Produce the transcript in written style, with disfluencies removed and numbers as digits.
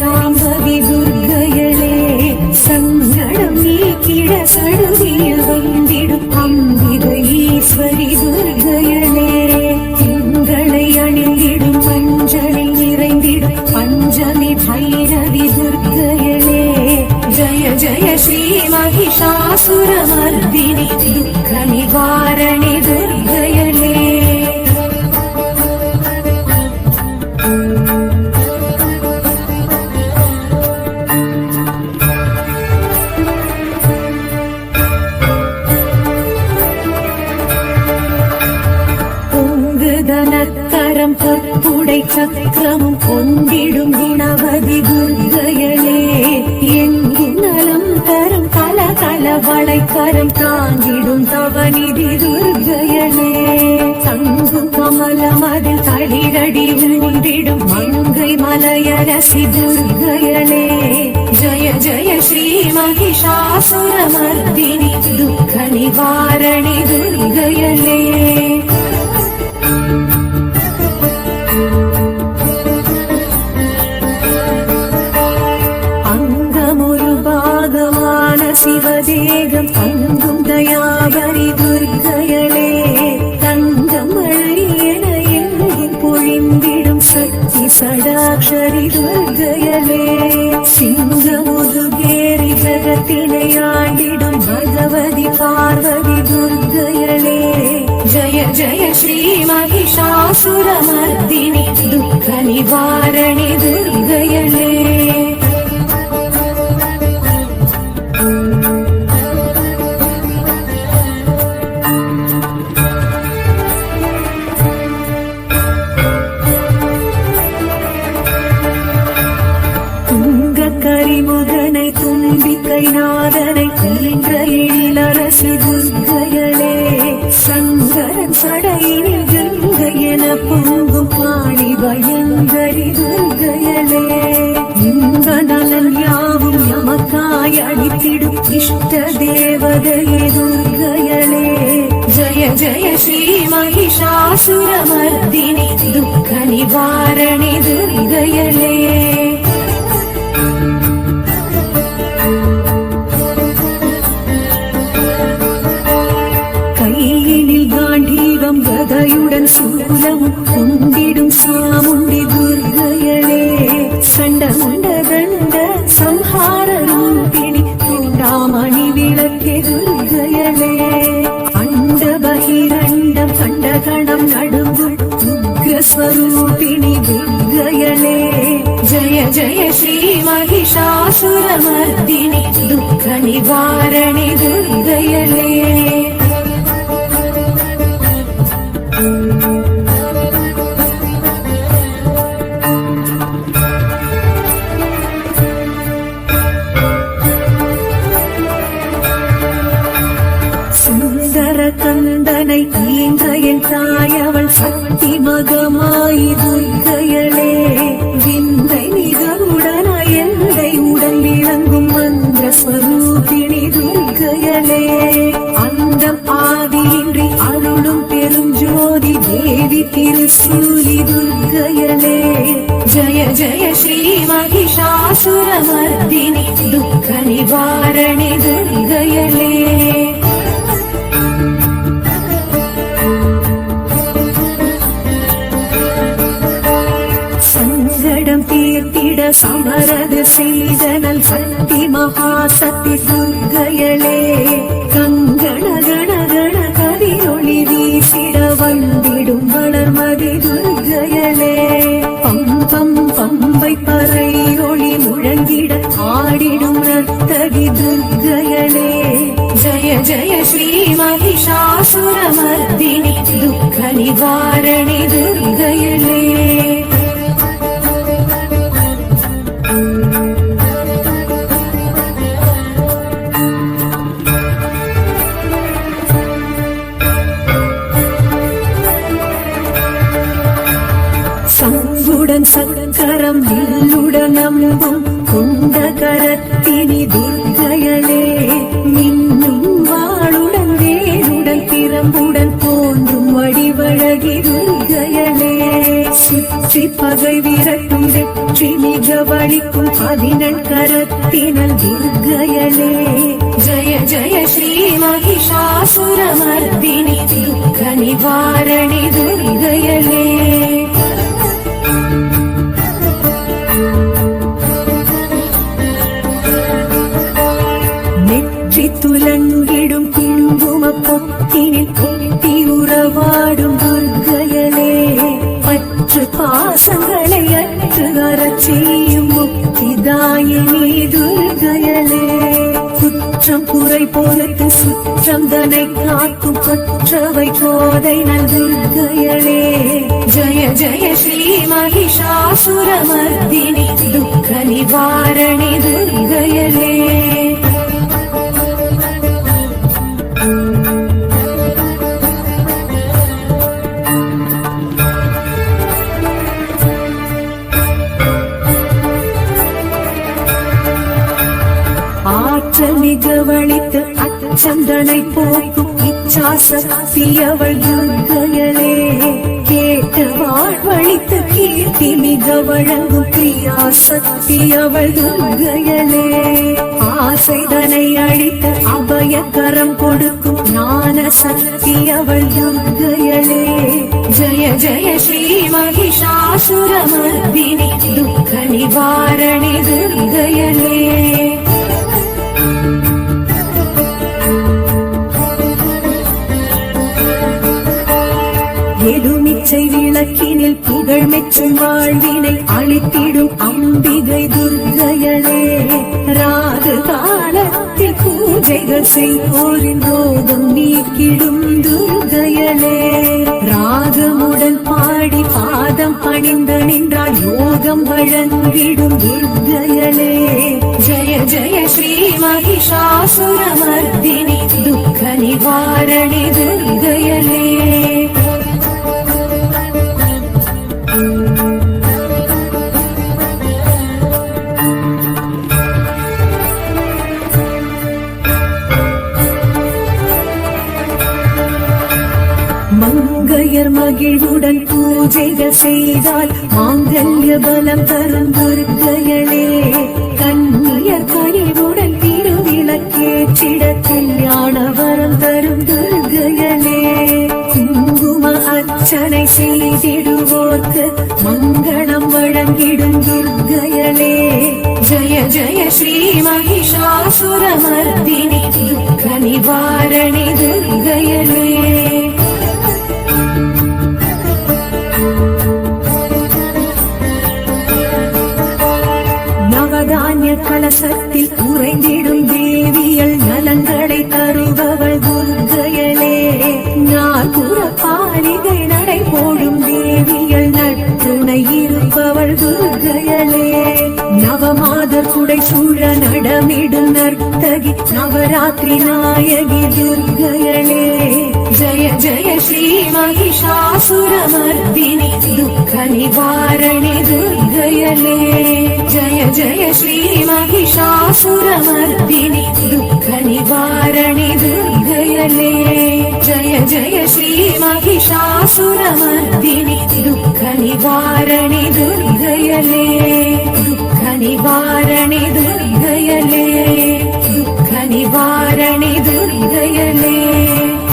சாம்பவி துர்க்கையளே சங்கடம் நீக்கிட சடுதியில் வந்திடும் அம்பிகை ஈஸ்வரி துர்க்கையளே திங்களை அணிந்திடும் மஞ்சளில் நிறைந்திடும் பஞ்சமி பைரவி துர்க்கையளே ஜய ஜய ஸ்ரீ மகிஷாசுரமர்தினி துக்க நிவாரணி துர்க்கையளே தனக்கரம் பொற்புடை சக்கரமும் கொண்டிடும் குணவதி துர்க்கையளே எங்கும் நலம் தரும் கல கல வளைக்கரம் தாங்கிடும் தவநிதி துர்க்கையளே தங்கும் கமலம் அதில் தளிரடி ஊன்றிடும் மங்கை மலையரசி துர்க்கையளே ஜய ஜய ஸ்ரீ மகிஷாசுரமர்தினி துக்க நிவாரணி துர்க்கையளே சிவதேகம் தங்கும் தயாபரி துர்க்கையளே தங்கம் மழையென எங்கும் பொழிந்திடும் சக்தி சடாக்ஷரி துர்க்கையளே சிங்கமுதுகேரி ஜகத்தினை ஆண்டிடும் பகவதி பார்வதி துர்க்கையளே ஜய ஜய ஸ்ரீ மகிஷாசுரமர்தினி துக்க நிவாரணி துர்க்கையளே கரிமுகனை தும்பிக்கை நாதனை ஈன்ற எழிலரசி துர்க்கையளே சங்கரன் சடையினில் கங்கை என பொங்கும் பாணி பயங்கரி துர்க்கையளே இந்த நலன் யாவும் நமக்காய் அளித்திடும் இஷ்ட தேவதையே துர்க்கையளே ஜய ஜய ஸ்ரீ மகிஷாசுரமர்தினி துக்க நிவாரணி துர்க்கையளே கதையுடன் சூலம் கொண்டிடும் சாமுண்டி துர்க்கையளே சண்டமுண்ட தண்ட சம்ஹார ரூபிணி தூண்டாமணி விளக்கே துர்க்கையளே அண்ட பகிரண்டம் கண்ட கணம் நடுங்கும் உக்ரஸ்வரூபிணி துர்க்கையளே ஜய ஜய ஸ்ரீ மகிஷாசுரமர்தினி துக்க நிவாரணி துர்க்கையளே சுந்தர கந்தனை ஈன்ற என் தாயவள் சக்தி மகமாயி துர்க்கையளே விந்தை மிகவுடன எந்தை உடல் விளங்கும் மந்திர ஸ்வரூபிணி துர்க்கையளே அந்தம் ஆதியின்றி அருளும் பெரும் ஜோதி தேவி திருசூலி துர்க்கையளே ஜய ஜய ஸ்ரீ மகிஷாசுரமர்தினி துக்க நிவாரணி துர்க்கையளே சங்கடம் தீர்த்திட சமரது செய்தனல் சக்தி மகாசக்தி துர்க்கையளே கங்கண கண கண கதிரொளி வீசிட வந்திடும் வளர்மதி துர்க்கையளே பம்பம் பம்பை பறை ஒளி முழங்கிட ஆடிடும் நர்த்தகி துர்க்கையளே ஜய ஜய ஸ்ரீ மகிஷாசுரமர்தினி துக்க நிவாரணி துர்க்கையளே சங்குடன் சக்கரம் வில்லுடன் நம்பும் கொண்ட கரத்தினி துர்க்கையளே மின்னும் வாளுடன் வேலுடன் திறம்புடன் வடிவழகி துர்க்கையளே சுற்றி பகை விரட்டும் வெற்றி மிக வலிக்கும் 11 கரத்தினல் துர்க்கையளே ஜய ஜய ஸ்ரீ மகிஷாசுரமர்தினி துக்க நிவாரணி துர்க்கையளே நெற்றி துலங்கிடும் குங்கும பொத்தினில் கொட்டி உறவாடும் துர்க்கையளே பற்று பாசங்களை அற்று வரச் செய்யும் முக்திதாயினி துர்க்கையளே குற்றம் குறை பொறுத்து சுற்றம் தனை காக்கும் கொற்றவை கோதை நல் துர்க்கையளே ஜய ஜய ஸ்ரீ மகிஷாசுரமர்தினி துக்க நிவாரணி துர்க்கையளே ஆற்றல் மிக வழித்து அச்சந்தனை போக்கும் இச்சாசக்தி அவள் துர்க்கையளே கேட்ட வாழ்வழித்து கீர்த்தி மிக வழங்கும் கிரியாசக்தி அவள் துர்க்கையளே ஆசைதனை அழித்து அபயக்கரம் கொடுக்கும் ஞான சக்தி அவள் துர்க்கையளே ஜய ஜய ஸ்ரீ மகிஷாசுரமர்தினி துக்க நிவாரணி துர்க்கையளே எலுமிச்சை விளக்கினில் புகழ் மெச்சும் வாழ்வினை அளித்திடும் அம்பிகை துர்க்கையளே ராகு காலத்தில் பூஜைகள் செய்வோரின் ரோகம் நீக்கிடும் துர்க்கையளே ராகமுடன் பாடி பாதம் பணிந்து நின்றால் யோகம் வழங்கிடும் துர்க்கையளே ஜய ஜய ஸ்ரீ மகிஷாசுரமர்தினி துக்க நிவாரணி துர்க்கையளே மங்கையர் மகிழ்வுடன் பூஜைகள் செய்தால் மாங்கல்ய பலம் தரும் துர்க்கையளே கண்ணியர் கனிவுடன் திருவிளக்கேற்றிட கல்யாண வரம் தரும் துர்க்கையளே குங்கும அர்ச்சனை செய்திடுவோர்க்கு மங்களம் வழங்கிடும் துர்க்கையளே ஜய ஜய ஸ்ரீ மகிஷாசுரமர்தினி துக்க நிவாரணி துர்க்கையளே நவதானிய கலசத்தில் உறைந்திடும் தேவியல் நலங்களை தருபவள் துர்க்கையளே நாற்புற பாலிகை நடை போடும் தேவியல் நற்றுணை இருப்பவள் துர்க்கையளே நவமாதர் குடை சூழ நடமிடும் நர்த்தகி நவராத்திரி நாயகி துர்க்கையளே ஜய ஜய ஸ்ரீ மகிஷாசுரமர்தினி துக்க நிவாரணி துர்க்கையளே ஜய ஜய ஸ்ரீ மகிஷாசுரமர்தினி துக்க நிவாரணி துர்க்கையளே ஜய ஜய ஸ்ரீ மகிஷாசுரமர்தினி துக்க நிவாரணி துர்க்கையளே துக்க நிவாரணி துர்க்கையளே துக்க நிவாரணி துர்க்கையளே